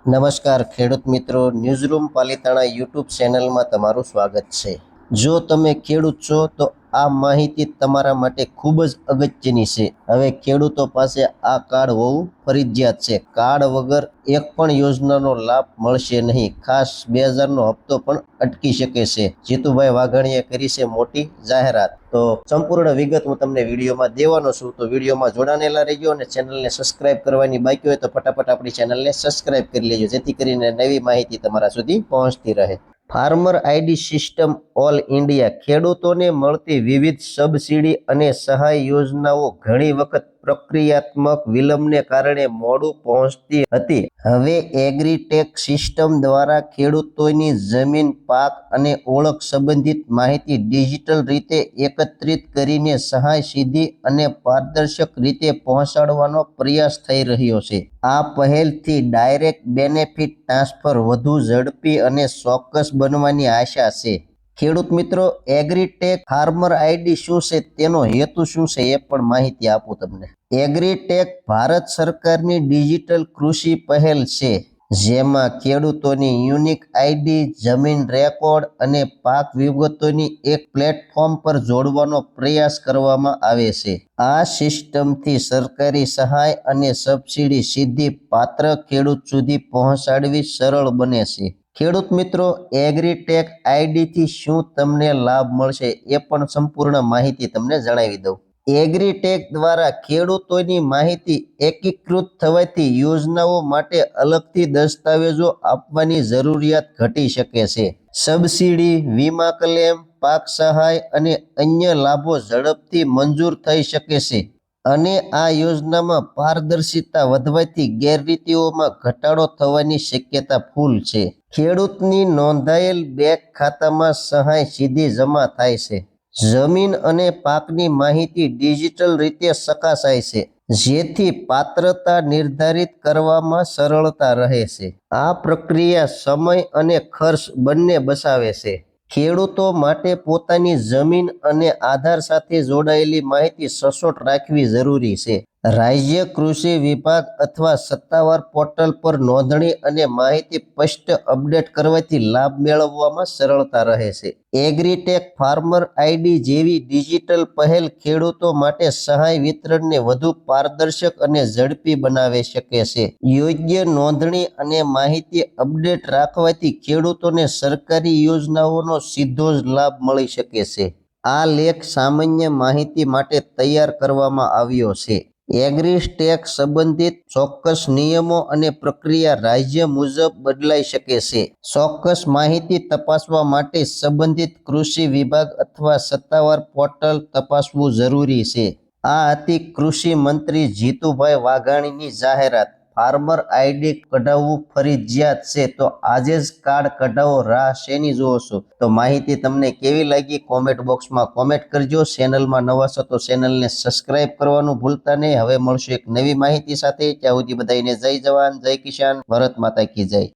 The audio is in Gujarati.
નમસ્કાર ખેડૂત મિત્રો, ન્યૂઝરૂમ પાલિતાણા યુટ્યુબ ચેનલમાં તમારું સ્વાગત છે। જો તમે ખેડૂત છો તો આ માહિતી તમારા માટે ખૂબ જ અગત્યની છે। હવે ખેડૂતો પાસે આ કાર્ડ હોવું ફરજિયાત છે। કાર્ડ વગર એક પણ યોજનાનો લાભ મળશે નહીં। ખાસ 2000નો હપ્તો પણ અટકી શકે છે। જીતુભાઈ વાઘાણીએ કરી છે મોટી જાહેરાત। તો સંપૂર્ણ વિગત હું તમને વિડીયોમાં દેવાનો છું, તો વિડીયોમાં જોડાયેલા રહેજો અને ચેનલને સબસ્ક્રાઇબ કરવાની બાકી હોય તો ફટાફટ આપણી ચેનલને સબસ્ક્રાઇબ કરી લેજો, જેથી કરીને નવી માહિતી તમારા સુધી પહોંચતી રહે। Farmer ID system all India ખેડૂતોને મળતી વિવિધ સબસિડી અને સહાય યોજનાઓ ઘણી વખત પ્રક્રિયાત્મક વિલંબને કારણે મોડું પહોંચતી હતી। હવે એગ્રીટેક સિસ્ટમ દ્વારા ખેડૂતોની જમીન, પાક અને ઓળખ સંબંધિત માહિતી ડિજિટલ રીતે એકત્રિત કરીને સહાય સીધી અને પારદર્શક રીતે પહોંચાડવાનો પ્રયાસ થઈ રહ્યો છે। આ પહેલથી ડાયરેક્ટ બેનિફિટ ટ્રાન્સફર વધુ ઝડપી અને ચોક્કસ બનવાની આશા છે। ખેડૂત મિત્રો, એગ્રીટેક ફાર્મર આઈડી શું છે, તેનો હેતુ શું છે, એ પણ માહિતી આપું તમને। એગ્રીટેક ભારત સરકારની ડિજિટલ કૃષિ પહેલ છે, જેમાં ખેડૂતોની યુનિક આઈડી, જમીન રેકોર્ડ અને પાક વિગતોની એક પ્લેટફોર્મ પર જોડવાનો પ્રયાસ કરવામાં આવે છે। આ સિસ્ટમથી સરકારી સહાય અને સબસિડી સીધી પાત્ર ખેડૂત સુધી પહોંચાડવી સરળ બને છે। ખેડૂત મિત્રો, એગ્રીટેક આઈડીથી શું તમને લાભ મળશે એ પણ સંપૂર્ણ માહિતી તમને જણાવી દઉં। એગ્રીટેક દ્વારા ખેડૂતોની માહિતી એકીકૃત થવાથી યોજનાઓ માટે અલગથી દસ્તાવેજો આપવાની જરૂરિયાત ઘટી શકે છે। સબસિડી, વીમા ક્લેમ, પાક સહાય અને અન્ય લાભો ઝડપથી મંજૂર થઈ શકે છે અને આ યોજનામાં પારદર્શિતા વધવાથી ગેરરીતિઓમાં ઘટાડો થવાની શક્યતા ફૂલ છે। ખેડૂતની નોંધાયેલ બેંક ખાતામાં સહાય સીધી જમા થાય છે। જમીન અને પાકની માહિતી ડિજિટલ રીતે ચકાસાય છે, જેથી પાત્રતા નિર્ધારિત કરવામાં સરળતા રહે છે। આ પ્રક્રિયા સમય અને ખર્ચ બંને બચાવે છે। ખેડૂતો માટે પોતાની જમીન અને આધાર સાથે જોડાયેલી માહિતી સચોટ રાખવી જરૂરી છે। રાજ્ય કૃષિ વિભાગ અથવા સત્તાવાર પોર્ટલ પર નોંધણી અને માહિતી સ્પષ્ટ અપડેટ કરવાથી લાભ મેળવવામાં સરળતા રહે છે। એગ્રીટેક ફાર્મર આઈડી જેવી ડિજિટલ પહેલ ખેડૂતો માટે સહાય વિતરણને વધુ પારદર્શક અને ઝડપી બનાવી શકે છે। યોગ્ય નોંધણી અને માહિતી અપડેટ રાખવાથી ખેડૂતોને સરકારી યોજનાઓનો સીધો જ લાભ મળી શકે છે। આ લેખ સામાન્ય માહિતી માટે તૈયાર કરવામાં આવ્યો છે। એગ્રીટેક સંબંધિત ચોક્કસ નિયમો અને પ્રક્રિયા રાજ્ય મુજબ બદલાઈ શકે છે। ચોક્કસ માહિતી તપાસવા માટે સંબંધિત કૃષિ વિભાગ અથવા સત્તાવાર પોર્ટલ તપાસવું જરૂરી છે। આ હતી કૃષિ મંત્રી જીતુભાઈ વાઘાણીની જાહેરાત। ફાર્મર આઈડી કઢાવવું ફરજિયાત છે, તો આજે જ કાર્ડ કઢાવો। રાહ શેની જુઓ છો? તો માહિતી તમને કેવી લાગી કોમેન્ટ બોક્સમાં કોમેન્ટ કરજો। ચેનલમાં નવા છો તો ચેનલને સબસ્ક્રાઇબ કરવાનું ભૂલતા નહીં। હવે મળશું એક નવી માહિતી સાથે, ત્યાં સુધી બધાને જય જવાન, જય કિસાન, ભારત માતા કી જય।